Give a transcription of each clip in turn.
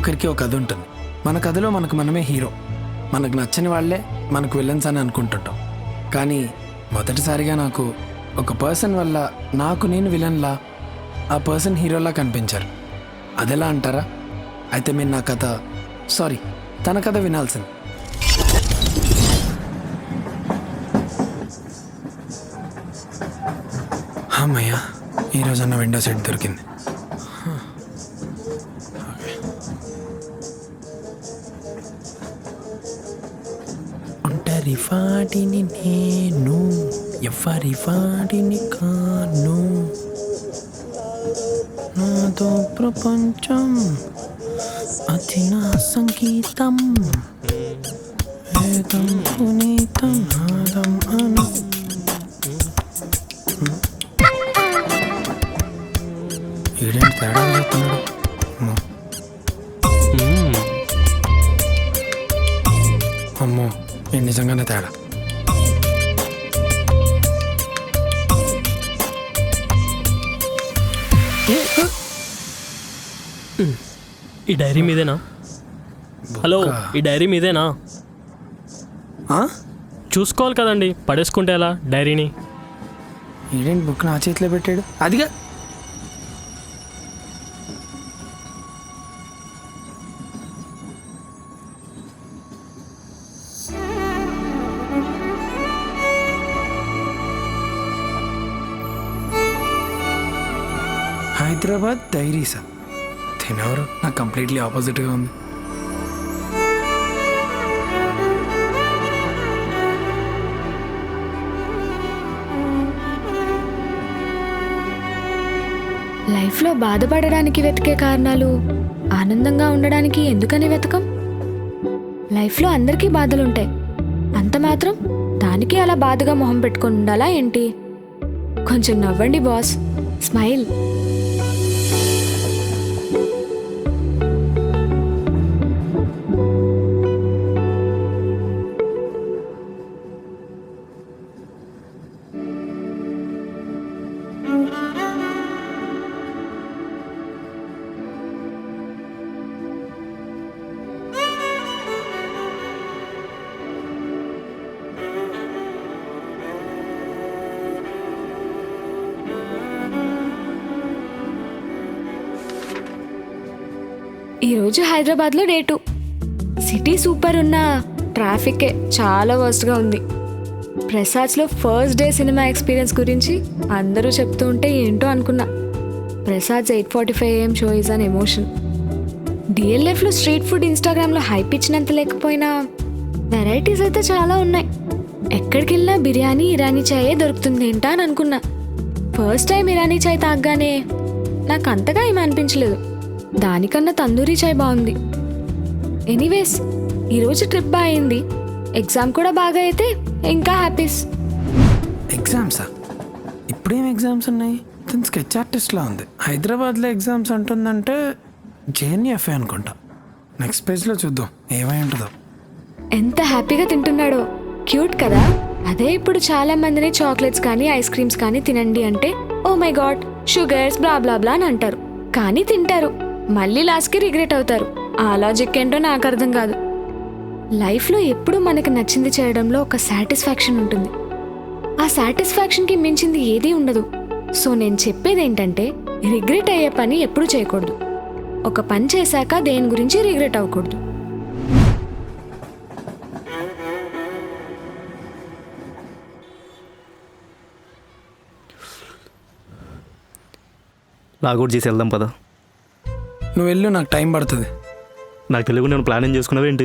ఒక్కొక్కరికి ఒక కథ ఉంటుంది. మన కథలో మనకు మనమే హీరో, మనకు నచ్చని వాళ్ళే మనకు విలన్స్ అని అనుకుంటుంటాం. కానీ మొదటిసారిగా నాకు ఒక పర్సన్ వల్ల నాకు నేను విలన్లా, ఆ పర్సన్ హీరోలా కనిపించారు. అదెలా అంటారా? అయితే మీరు నా కథ తన కథ వినాల్సింది. అమ్మయ్యా, ఈరోజన్న విండో సీట్ దొరికింది. ఒంటరి వాడిని నేను, ఎవరి వాడిని కాను, నాతో ప్రపంచం అది నా సంగీతం, వేదం పునీతం నాదం అను. ఈడేంటి తేడా చెప్తున్నాడు? అమ్మో, నేను నిజంగానే తేడా. ఈ డైరీ మీదేనా? హలో, ఈ డైరీ మీదేనా? చూసుకోవాలి కదండి, పడేసుకుంటే ఎలా డైరీని? ఈడేంటి బుక్ నా చేతిలో పెట్టాడు? అదిగా హైదరాబాద్ డైరీసా? తినవరు, నాకు కంప్లీట్లీ ఆపోజిట్గా ఉంది. లైఫ్లో బాధపడడానికి వెతికే కారణాలు ఆనందంగా ఉండడానికి ఎందుకని వెతకం? లైఫ్లో అందరికీ బాధలుంటాయి, అంత మాత్రం దానికి అలా బాధగా మొహం పెట్టుకొని ఉండాలా ఏంటి? కొంచెం నవ్వండి బాస్, స్మైల్. ఈరోజు హైదరాబాద్లో డే 2. సిటీ సూపర్ ఉన్న ట్రాఫికే చాలా వర్స్ట్గా ఉంది. ప్రసాద్స్లో ఫస్ట్ డే సినిమా ఎక్స్పీరియన్స్ గురించి అందరూ చెప్తూ ఉంటే ఏంటో అనుకున్నా. Prasads 8:45 AM show is an emotion. డిఎల్ఎఫ్లో స్ట్రీట్ ఫుడ్ ఇన్స్టాగ్రామ్లో హైప్ ఇచ్చినంత లేకపోయినా వెరైటీస్ అయితే చాలా ఉన్నాయి. ఎక్కడికి వెళ్ళినా బిర్యానీ, ఇరానీ చాయే దొరుకుతుంది ఏంటా అని అనుకున్నా. ఫస్ట్ టైం ఇరానీ చాయ్ తాగ్గానే నాకు అంతగా ఏమీ అనిపించలేదు, దానికన్నా తందూరీ చాయ్ బాగుంది. ఎనీవేస్, ఈరోజు ట్రిప్ బాగా అయింది, ఎగ్జామ్ కూడా బాగా అయితే ఇంకా హ్యాపీస్. ఎగ్జామ్సా? ఇప్పుడేం ఎగ్జామ్స్ ఉన్నాయి? తను స్కెచ్ ఆర్టిస్ట్లా ఉంది. హైదరాబాద్లో ఎగ్జామ్స్ అంటుందంటే జేఎన్యూఎఫ్ఏ అనుకుంటా. నెక్స్ట్ పేజ్లో చూద్దాం ఏమై ఉంటుందో. ఎంత హ్యాపీగా తింటున్నాడో, క్యూట్ కదా. అదే ఇప్పుడు చాలా మందిని చాక్లెట్స్ కానీ ఐస్ క్రీమ్స్ కానీ తినండి అంటే ఓ మై గాడ్ షుగర్స్ బ్లా బ్లా బ్లా అని అంటారు. కానీ తింటారు, మళ్ళీ లాస్ట్కి రిగ్రెట్ అవుతారు. ఆ లాజిక్ ఏంటో నాకు అర్థం కాదు. లైఫ్లో ఎప్పుడూ మనకు నచ్చింది చేయడంలో ఒక సాటిస్ఫాక్షన్ ఉంటుంది. ఆ సాటిస్ఫాక్షన్కి మించింది ఏదీ ఉండదు. సో నేను చెప్పేది ఏంటంటే, రిగ్రెట్ అయ్యే పని ఎప్పుడూ చేయకూడదు. ఒక పని చేశాక దేని గురించి రిగ్రెట్ అవ్వకూడదు. లాగౌట్ చేసి వెళ్దాం పదా. నువ్వు వెళ్ళు, నాకు టైం పడుతుంది. నాకు తెలియదు, నేను ప్లాన్ ఏం చేసుకున్నావేంటి?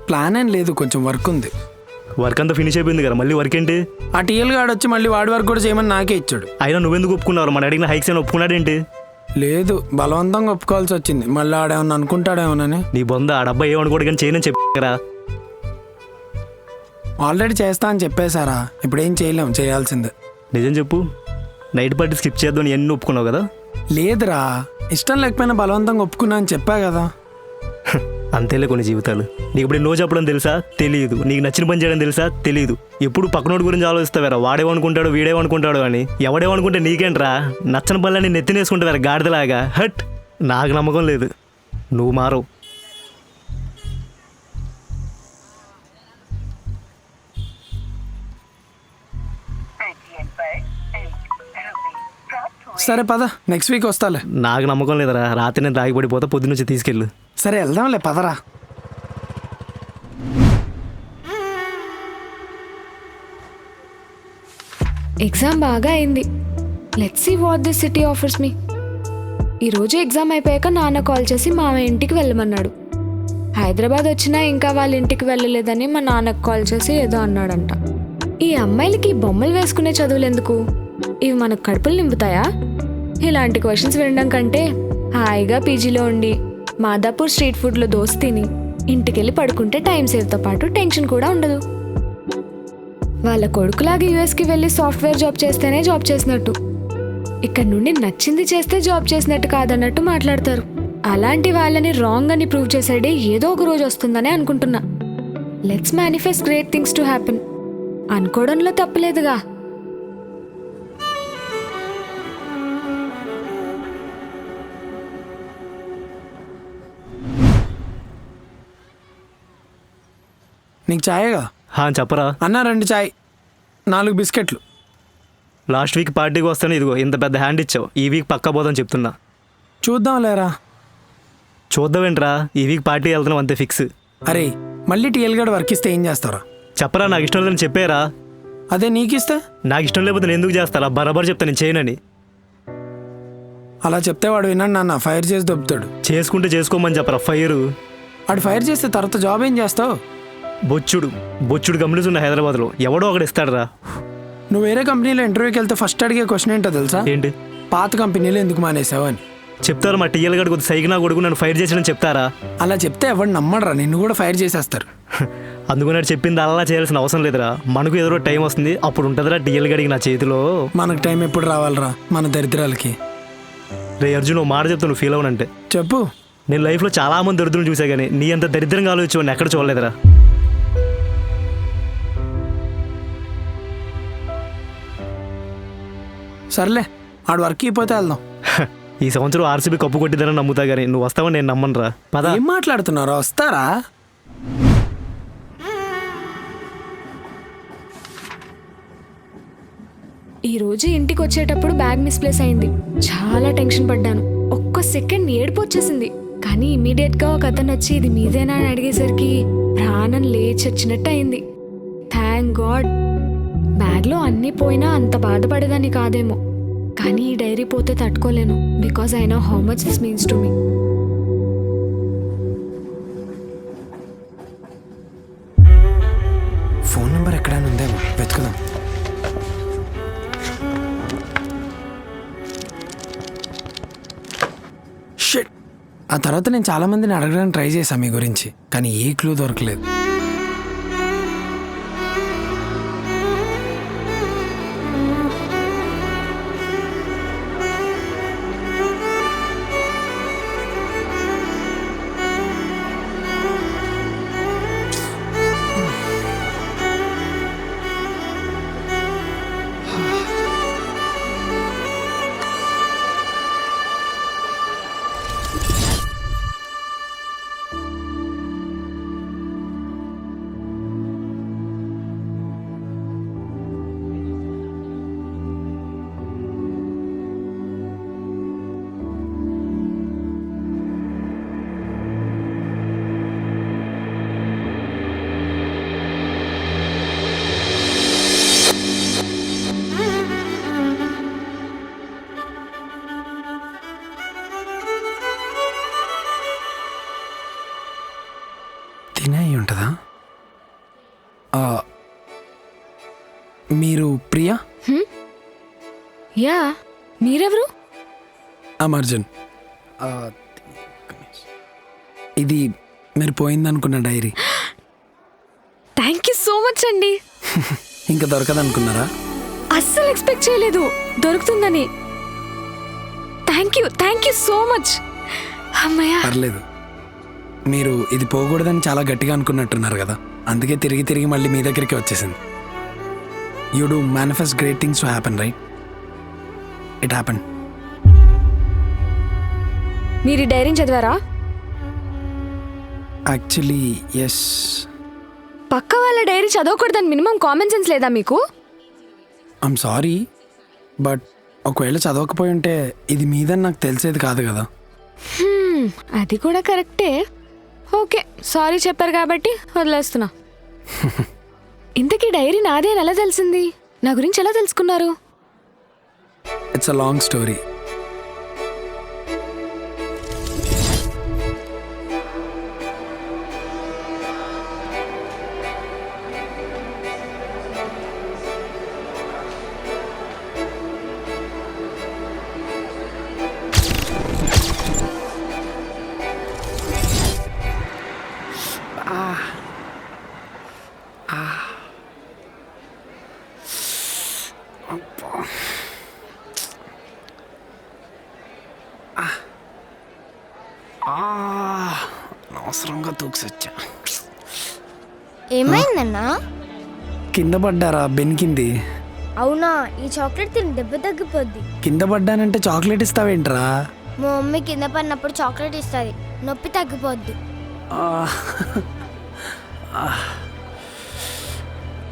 ప్లాన్ ఏం లేదు, కొంచెం వర్క్ ఉంది. వర్క్ అంతా ఫినిష్ అయిపోయింది కదా, మళ్ళీ వర్క్ ఏంటి? ఆ టీఎల్ గార్డ్ వచ్చి మళ్ళీ వాడి వర్క్ కూడా చేయమని నాకే ఇచ్చాడు. అయినా నువ్వెందుకు ఒప్పుకున్నావు? మన అడిగిన హైక్స్ అని ఒప్పుకున్నాడేంటి? లేదు, బలవంతంగా ఒప్పుకోవాల్సి వచ్చింది. మళ్ళీ ఆడేమన్నా అనుకుంటాడేమోనని. నీ బొంద ఆ డబ్బా ఏమనుకోడు కానీ చేయనని చెప్పారా? ఆల్రెడీ చేస్తా అని చెప్పేశారా? ఇప్పుడు ఏం చేయలేం, చేయాల్సిందే. నిజం చెప్పు, నైట్ పార్టీ స్కిప్ చేద్దాం ఎన్ని ఒప్పుకున్నావు కదా? లేదురా, ఇష్టం లేకపోయినా బలవంతంగా ఒప్పుకున్నా అని చెప్పా కదా. అంతేలే కొన్ని జీవితాలు. నీకు ఇప్పుడు నో చెప్పడం తెలుసా? తెలియదు. నీకు నచ్చిన పని చేయడం తెలుసా? తెలియదు. ఎప్పుడు పక్కనోడి గురించి ఆలోచిస్తావారా? వాడేమనుకుంటాడు, వీడేమనుకుంటాడు అని. ఎవడేమనుకుంటే నీకేంట్రా? నచ్చని పనులని నెత్తినేసుకుంటావారా గాడిదలాగా? హట్. నాకు నమ్మకం లేదు, నువ్వు మారవు. సరే పద, నెక్స్ట్ వీక్ వస్తాలే. నాకు నమ్మకం లేదురా, రాత్రి నేను తాగి పడిపోతా, పొద్దునుంచి తీసుకెళ్ళు. సరే వెళ్దాంలే, పదరా. ఎగ్జామ్ బాగా అయింది. Let's see what this city offers me. ఈరోజు ఎగ్జామ్ అయిపోయాక నాన్న కాల్ చేసి మామయ్య ఇంటికి వెళ్ళమన్నాడు. హైదరాబాద్ వచ్చినా ఇంకా వాళ్ళ ఇంటికి వెళ్ళలేదని మా నాన్నకు కాల్ చేసి ఏదో అన్నాడంట. ఈ అమ్మాయిలకి బొమ్మలు వేసుకునే చదువులు ఎందుకు? ఇవి మనకు కడుపులు నింపుతాయా? ఇలాంటి క్వశ్చన్స్ వినడం కంటే హాయిగా పీజీలో ఉండి మాదాపూర్ స్ట్రీట్ ఫుడ్లో దోశ తిని ఇంటికెళ్ళి పడుకుంటే టైం సేవ్తో పాటు టెన్షన్ కూడా ఉండదు. వాళ్ళ కొడుకులాగా యూఎస్కి వెళ్ళి సాఫ్ట్వేర్ జాబ్ చేస్తేనే జాబ్ చేసినట్టు, ఇక్కడ నుండి నచ్చింది చేస్తే జాబ్ చేసినట్టు కాదన్నట్టు మాట్లాడతారు. అలాంటి వాళ్ళని రాంగ్ అని ప్రూవ్ చేసే డే ఏదో ఒక రోజు వస్తుందని అనుకుంటున్నా. Let's manifest great things to happen. అనుకోవడంలో తప్పులేదుగా. నీకు ఛాయేగా చెప్పరా అన్న? 2 ఛాయ్, 4 బిస్కెట్లు. లాస్ట్ వీక్ పార్టీకి వస్తాను, ఇదిగో ఇంత పెద్ద హ్యాండ్ ఇచ్చావు. ఈ వీక్ పక్కా పోదని చెప్తున్నా. చూద్దాం లేరా. చూద్దామేంట్రా, ఈ వీక్ పార్టీ వెళ్తున్నాం అంతే ఫిక్స్. అరే మళ్ళీ టీఎల్ గడ్ వర్క్ ఇస్తే ఏం చేస్తారా? చెప్పరా, నాకు ఇష్టం లేదని చెప్పారా. అదే నీకిస్తే? నాకు ఇష్టం లేకపోతే నేను ఎందుకు చేస్తారా? బరాబర్ చెప్తా నేను చేయనని. అలా చెప్తే వాడు విన్నాడు నాన్న, ఫైర్ చేసి దొబ్బుతాడు. చేసుకుంటే చేసుకోమని చెప్పరా ఫైరు. వాడు ఫైర్ చేస్తే తర్వాత జాబ్ ఏం చేస్తావు? బొచ్చుడు కంపెనీస్ ఉన్న హైదరాబాద్లో ఎవడో ఒకడు ఇస్తాడరా. నువ్వు వేరే కంపెనీలో ఇంటర్వ్యూకి వెళ్తే ఫస్ట్ అడిగే క్వశ్చన్ ఏంటో తెలుసా? ఏంటి? పాత కంపెనీలో ఎందుకు మానేసావు అని చెప్తారు. మా టీఎల్ గడ్ కొద్ది సైకినా కొడుకు నన్ను ఫైర్ చేసిన చెప్తారా? అలా చెప్తే ఎవడు నమ్మడరా, నిన్ను కూడా ఫైర్ చేసేస్తారు. అందుకని చెప్పింది అలా చేయాల్సిన అవసరం లేదురా. మనకు ఏదో టైం వస్తుంది, అప్పుడు ఉంటుందిరా టీఎల్ గడికి నా చేతిలో. మనకు టైం ఎప్పుడు రావాలరా మన దరిద్రాలకి? రే అర్జున్, నువ్వు మాట చెప్తా, నువ్వు ఫీల్ అవునంటే చెప్పు. నేను లైఫ్లో చాలా మంది దరిద్రం చూసా, కానీ నీ అంత దరిద్రంగా ఆలోచించు ఎక్కడ చూడలేదురా. సర్లే, ఆడు వర్క్ అయిపోతే వెళ్దాం. ఈ సంవత్సరం ఆర్సీబీ కప్పు కొట్టిద్దని నమ్ముతా, కానీ నువ్వు వస్తావని నేను నమ్మనురా. పదా. ఏం మాట్లాడుతున్నారా? వస్తారా? ఈ రోజు ఇంటికి వచ్చేటప్పుడు బ్యాగ్ మిస్ప్లేస్ అయింది. చాలా టెన్షన్ పడ్డాను. ఒక్క సెకండ్ ఏడుపు వచ్చేసింది. కానీ ఇమీడియట్ గా ఒక అతను వచ్చి ఇది మీదేనా అని అడిగేసరికి ప్రాణం లేచి వచ్చినట్టు అయింది. Thank God. బ్యాగ్ లో అన్ని పోయినా అంత బాధపడేదాన్ని కాదేమో, కానీ ఈ డైరీ పోతే తట్టుకోలేను. Because I know how much this means to me. Phone number ఎక్కడైనా ఉందేమో, వెతుకుదాం. షిట్. ఆ తర్వాత నేను చాలా మందిని అడగడానికి ట్రై చేశాను మీ గురించి, కానీ ఏ క్లూ దొరకలేదు. తినే ఉంటుందా? మీరు ప్రియా? యా, మీరెవరు? అర్జున్. ఇది మీరు పోయిందనుకున్న diary. Thank you so much అండి. ఇంకా దొరకదనుకున్నారా? అస్సలు ఎక్స్పెక్ట్ చేయలేదు దొరుకుతుందని. Thank you so much. అమ్మయ్యా. పర్లేదు. మీరు ఇది పోకూడదని చాలా గట్టిగా అనుకున్నట్టున్నారు కదా, అందుకే తిరిగి మళ్ళీ మీ దగ్గరికి వచ్చేసింది. You do manifest great things to happen, right? It happen. మీరు ఈ డైరీని చదివారా? Actually yes. పక్క వాళ్ళ డైరీ చదవకూడదని మినిమం కామన్ సెన్స్ లేదా మీకు? ఐమ్ సారీ, బట్ ఒకవేళ చదవకపోయి ఉంటే ఇది మీదని నాకు తెలిసేది కాదు కదా. అది కూడా కరెక్టే. ఓకే, సారీ చెప్పారు కాబట్టి వదిలేస్తున్నా. ఇంతకీ డైరీ నాదే అని ఎలా తెలిసింది? నా గురించి ఎలా తెలుసుకున్నారు? It's a long story. అనవసరంగా తూక్సొచ్చా. ఏమైందన్నా? కింద పడ్డారా, బెనికింది. అవునా? ఈ చాక్లెట్ తిని దెబ్బ తగ్గిపోద్ది. కింద పడ్డానంటే చాక్లెట్ ఇస్తావేంట్రా? మా మమ్మీ కింద పడినప్పుడు చాక్లెట్ ఇస్తుంది, నొప్పి తగ్గిపోద్ది.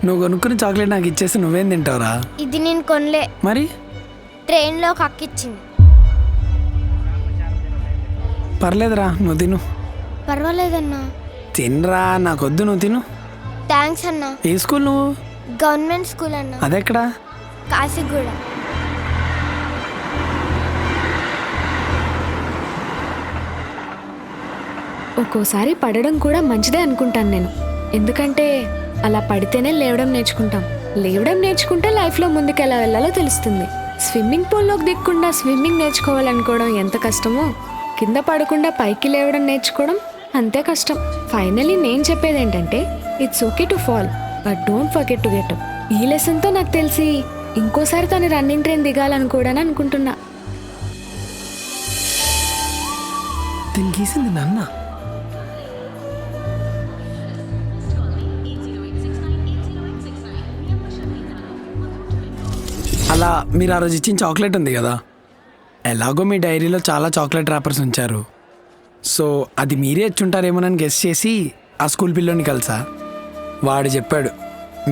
నువ్వు కొనుక్కుని చాక్లెట్ నాకు ఇచ్చేసి నువ్వేం తింటావురా? ఇది నేను కొనలే, మరి ట్రైన్లో కక్కిచ్చింది. పర్లేదురా, నువ్వు తిను. పర్వాలేదన్నా. తినరా, నాకొద్దు, నువ్వు తిను. థ్యాంక్స్ అన్నా. ఏ స్కూల్ నువ్వు? గవర్నమెంట్ స్కూల్ అన్నా. అదెక్కడా? కాశీగూడ. ఒక్కోసారి పడడం కూడా మంచిదే అనుకుంటాను నేను. ఎందుకంటే అలా పడితేనే లేవడం నేర్చుకుంటాం. లేవడం నేర్చుకుంటే లైఫ్లో ముందుకు ఎలా వెళ్ళాలో తెలుస్తుంది. స్విమ్మింగ్ పూల్లోకి దిక్కుండా స్విమ్మింగ్ నేర్చుకోవాలనుకోవడం ఎంత కష్టమో, కింద పడకుండా పైకి లేవడం నేర్చుకోవడం అంతే కష్టం. ఫైనలీ నేను చెప్పేది ఏంటంటే, it's okay to fall but don't forget to get up. ఈ లెసన్తో నాకు తెలిసి ఇంకోసారి తను రన్నింగ్ ట్రైన్ దిగాలనుకోవడానికి అనుకుంటున్నా. దీన్ని గీసింది నాన్న. అలా మీరు ఆ రోజు ఇచ్చిన చాక్లెట్ ఉంది కదా, ఎలాగో మీ డైరీలో చాలా చాక్లెట్ ర్యాపర్స్ ఉంచారు. సో అది మీరే ఇచ్చుంటారేమోనని గెస్ చేసి ఆ స్కూల్ పిల్లోని కలిసా. వాడు చెప్పాడు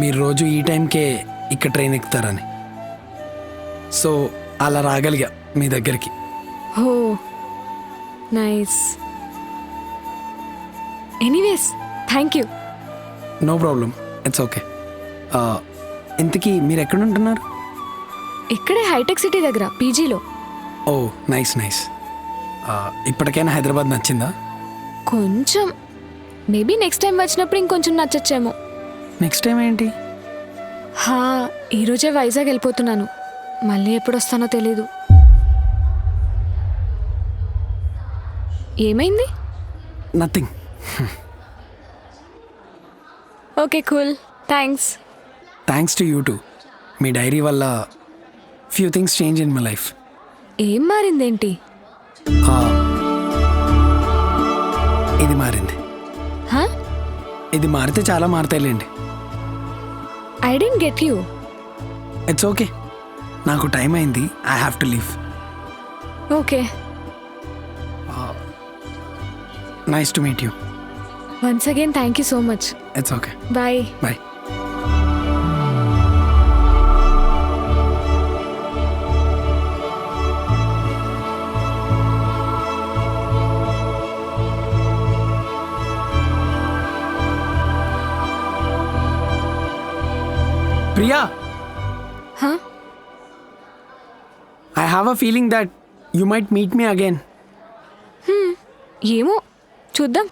మీరు రోజు ఈ టైంకే ఇక్కడ ట్రైన్ ఎక్కుతారని. సో అలా రాగలిగా మీ దగ్గరికి. Oh nice. Anyways thank you. No problem, it's okay. ఇంతకీ మీరు ఎక్కడ ఉంటున్నారు? ఇక్కడే హైటెక్ సిటీ దగ్గర పీజీలో. Oh nice nice. ఇప్పటికైనా హైదరాబాద్ నచ్చిందా? కొంచెం. మేబీ నెక్స్ట్ టైం వచ్చినప్పుడు ఇంకొంచెం నచ్చచ్చేమో. నెక్స్ట్ టైం ఏంటి? ఈరోజే వైజాగ్ వెళ్ళిపోతున్నాను. మళ్ళీ ఎప్పుడు వస్తానో తెలీదు. ఏమైంది? Nothing. Okay cool, thanks. Thanks to you too. మీ డైరీ వల్ల few things change in my life. ఏం మారిందేంటి? ఇది మారింది. హా? ఇది మారితే చాలా మారుతాయిలేండి. I didn't get you. It's okay, నాకు టైం అయింది. I have to leave. Okay. Nice to meet you. Once again thank you so much. It's okay, bye. Bye. Priya, హా? I have a feeling that you might meet me again. ఏమో చూద్దాం.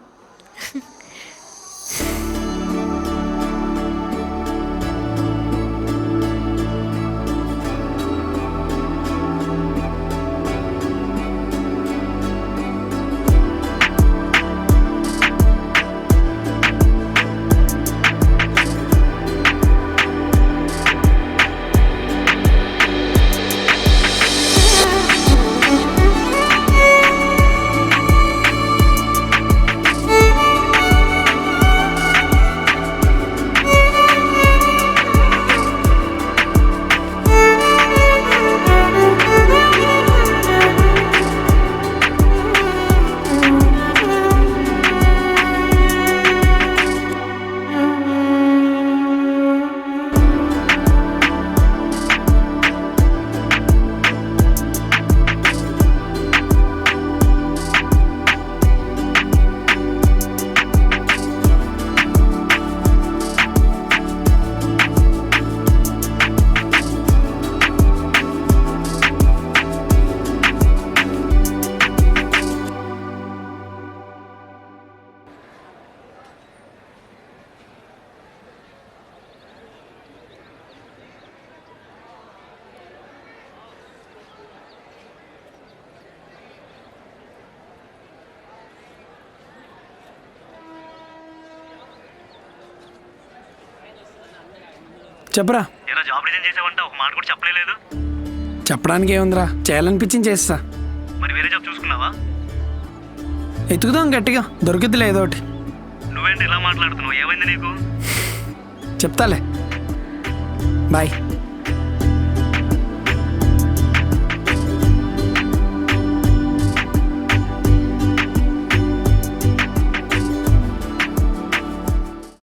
చెప్పరా. ఎలా job resign చేసావంట ఒక మాట కూడా చెప్పలేదు. చెప్పడానికి ఏముందిరా, చేయాలనిపించింది చేస్తా. మరి వేరే జాబ్ చూసుకున్నావా? ఎతుకుదాం గట్టిగా, దొరికిద్దిలే ఏదో ఒకటి. నువ్వేంటి ఇలా మాట్లాడుతున్నావు? ఏమైంది నీకు? చెప్తాలే. బాయ్.